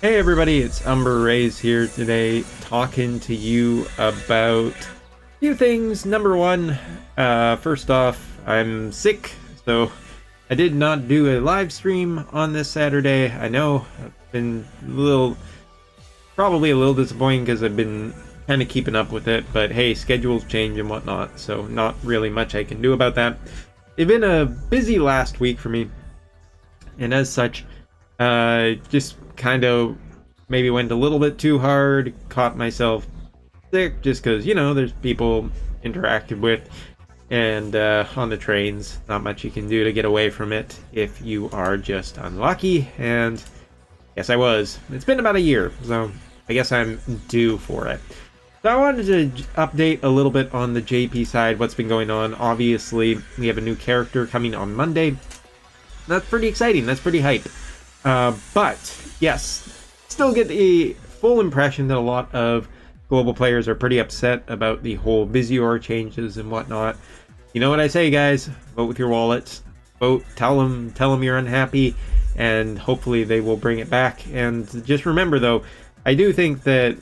Hey everybody, it's Umber Rays here today talking to you about a few things. Number one, first off, I'm sick, so I did not do a live stream on this Saturday. I know I've been probably a little disappointing because I've been kind of keeping up with it, but hey, schedules change and whatnot, so not really much I can do about that. It's been a busy last week for me, and as such, just kind of maybe went a little bit too hard, caught myself sick just because, there's people interacted with, and on the trains, not much you can do to get away from it if you are just unlucky, and yes, I was. It's been about a year, so I guess I'm due for it. So I wanted to update a little bit on the JP side, what's been going on. Obviously, we have a new character coming on Monday. That's pretty exciting. That's pretty hype. But yes, still get the full impression that a lot of global players are pretty upset about the whole Visior changes and whatnot. You know what I say, guys? Vote with your wallets. Vote. Tell them you're unhappy, and hopefully they will bring it back. And just remember, though, I do think that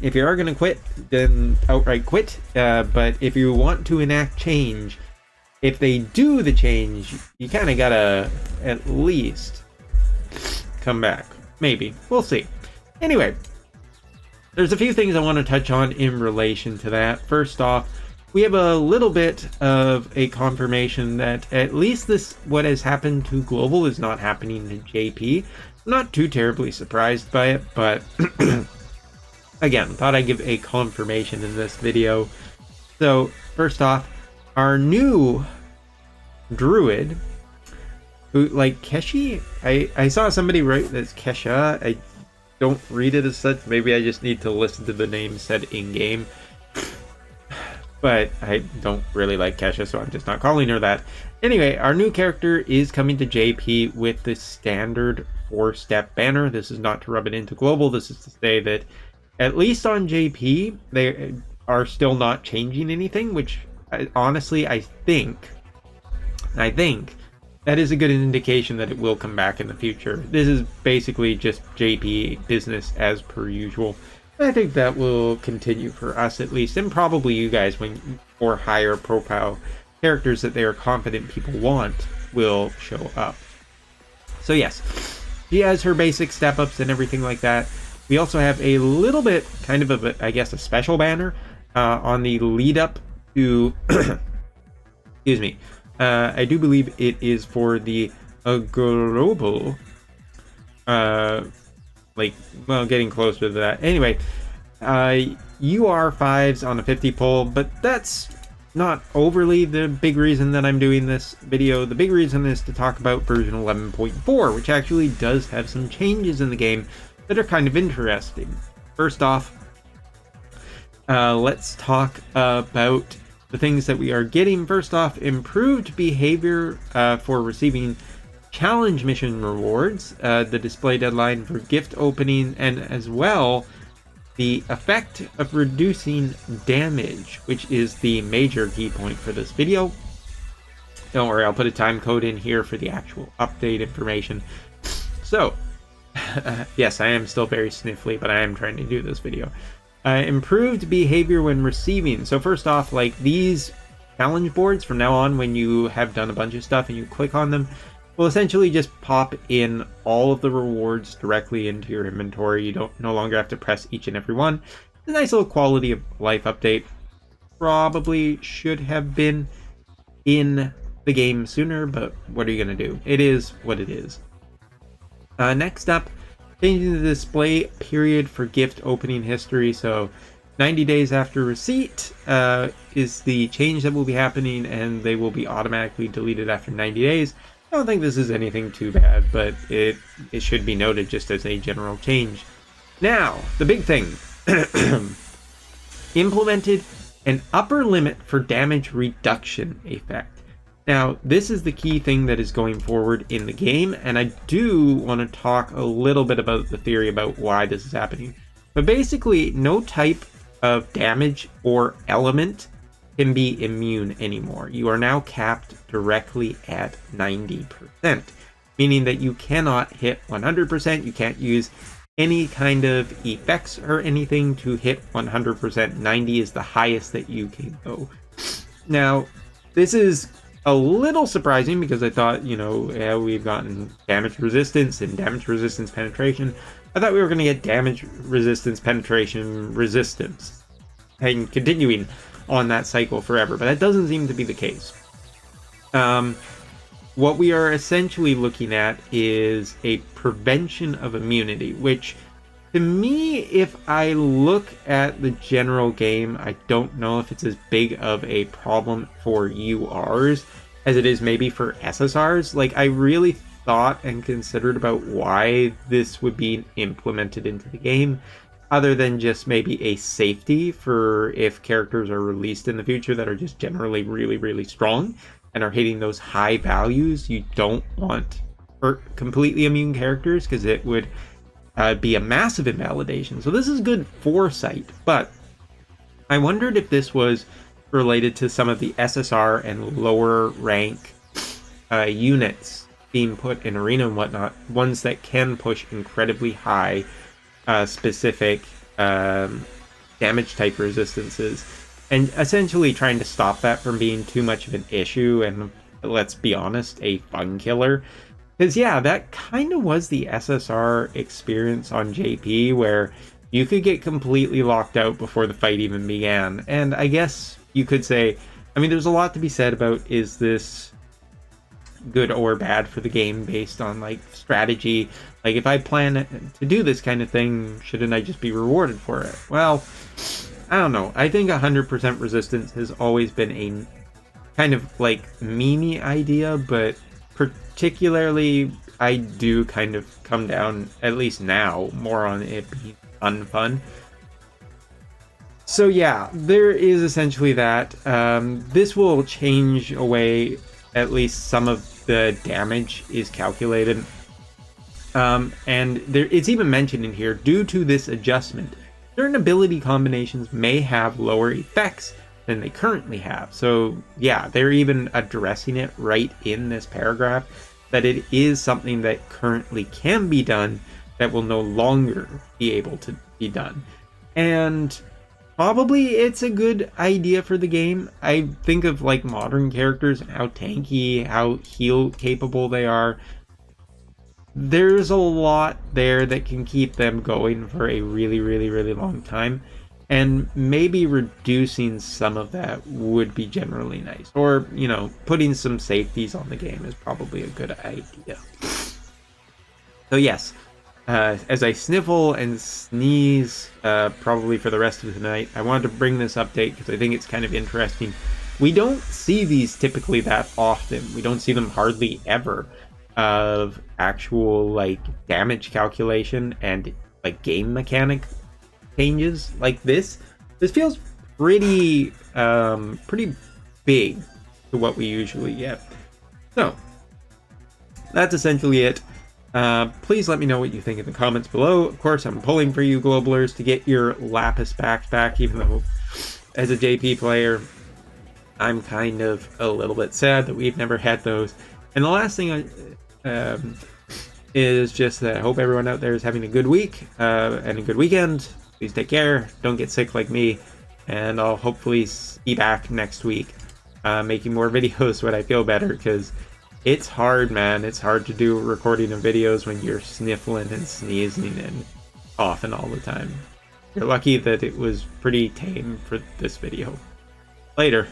if you are going to quit, then outright quit. But if you want to enact change, if they do the change, you kind of gotta at least come back. Maybe. We'll see. Anyway, there's a few things I want to touch on in relation to that. First off, we have a little bit of a confirmation that at least what has happened to Global is not happening to JP. I'm not too terribly surprised by it, but again, thought I'd give a confirmation in this video. So, first off, our new druid, who, like, Keshi? I saw somebody write that's Kesha. I don't read it as such. Maybe I just need to listen to the name said in-game. But I don't really like Kesha, so I'm just not calling her that. Anyway, our new character is coming to JP with the standard 4-step banner. This is not to rub it into Global. This is to say that, at least on JP, they are still not changing anything, which honestly, I think that is a good indication that it will come back in the future. This is basically just JP business as per usual. I think that will continue for us at least, and probably you guys when more higher profile characters that they are confident people want will show up. So yes, she has her basic step-ups and everything like that. We also have a little bit, kind of I guess, a special banner on the lead up to, excuse me, I do believe it is for the global, getting closer to that. Anyway, UR5s on a 50 pull, but that's not overly the big reason that I'm doing this video. The big reason is to talk about version 11.4, which actually does have some changes in the game that are kind of interesting. First off, let's talk about the things that we are getting. First off, improved behavior for receiving challenge mission rewards, the display deadline for gift opening, and as well the effect of reducing damage, which is the major key point for this video. Don't worry, I'll put a time code in here for the actual update information. So, yes, I am still very sniffly, but I am trying to do this video. Improved behavior when receiving. So first off, like these challenge boards from now on, when you have done a bunch of stuff and you click on them, will essentially just pop in all of the rewards directly into your inventory. You don't no longer have to press each and every one. It's a nice little quality of life update. Probably should have been in the game sooner, but what are you going to do? It is what it is. Next up, changing the display period for gift opening history. So 90 days after receipt is the change that will be happening, and they will be automatically deleted after 90 days. I don't think this is anything too bad, but it should be noted just as a general change. Now, the big thing. Implemented an upper limit for damage reduction effect. Now, this is the key thing that is going forward in the game, and I do want to talk a little bit about the theory about why this is happening. But basically, no type of damage or element can be immune anymore. You are now capped directly at 90%. meaning that you cannot hit 100%. You can't use any kind of effects or anything to hit 100%. 90 is the highest that you can go. Now, this is a little surprising because I thought, yeah, we've gotten damage resistance and damage resistance penetration. I thought we were going to get damage resistance, penetration, resistance, and continuing on that cycle forever, but that doesn't seem to be the case. What we are essentially looking at is a prevention of immunity, which to me, if I look at the general game, I don't know if it's as big of a problem for URs as it is maybe for SSRs. Like, I really thought and considered about why this would be implemented into the game, other than just maybe a safety for if characters are released in the future that are just generally really, really strong and are hitting those high values. You don't want completely immune characters because it would be a massive invalidation. So this is good foresight, but I wondered if this was related to some of the SSR and lower rank units being put in arena and whatnot, ones that can push incredibly high specific damage type resistances, and essentially trying to stop that from being too much of an issue and, let's be honest, a fun killer. Because yeah, that kind of was the SSR experience on JP, where you could get completely locked out before the fight even began. And I guess you could say, I mean, there's a lot to be said about, is this good or bad for the game based on like strategy? Like, if I plan to do this kind of thing, shouldn't I just be rewarded for it? Well, I don't know. I think 100% resistance has always been a kind of like meme idea, but particularly I do kind of come down, at least now, more on it being unfun. So yeah, there is essentially that. This will change away at least some of the damage is calculated. And it's even mentioned in here, due to this adjustment, certain ability combinations may have lower effects than they currently have. So yeah, they're even addressing it right in this paragraph, that it is something that currently can be done that will no longer be able to be done. And probably it's a good idea for the game. I think of like modern characters and how tanky, how heal capable they are. There's a lot there that can keep them going for a really, really, really long time. And maybe reducing some of that would be generally nice. Or, putting some safeties on the game is probably a good idea. So yes, as I sniffle and sneeze probably for the rest of the night, I wanted to bring this update because I think it's kind of interesting. We don't see these typically that often. We don't see them hardly ever, of actual like damage calculation and like game mechanic changes like this. This feels pretty big to what we usually get. So that's essentially it. Please let me know what you think in the comments below. Of course, I'm pulling for you globalers to get your lapis packs back, even though as a JP player I'm kind of a little bit sad that we've never had those. And the last thing is just that I hope everyone out there is having a good week and a good weekend. Please take care, don't get sick like me, and I'll hopefully be back next week making more videos when I feel better, because it's hard, man. It's hard to do recording of videos when you're sniffling and sneezing and coughing all the time. You're lucky that it was pretty tame for this video. Later.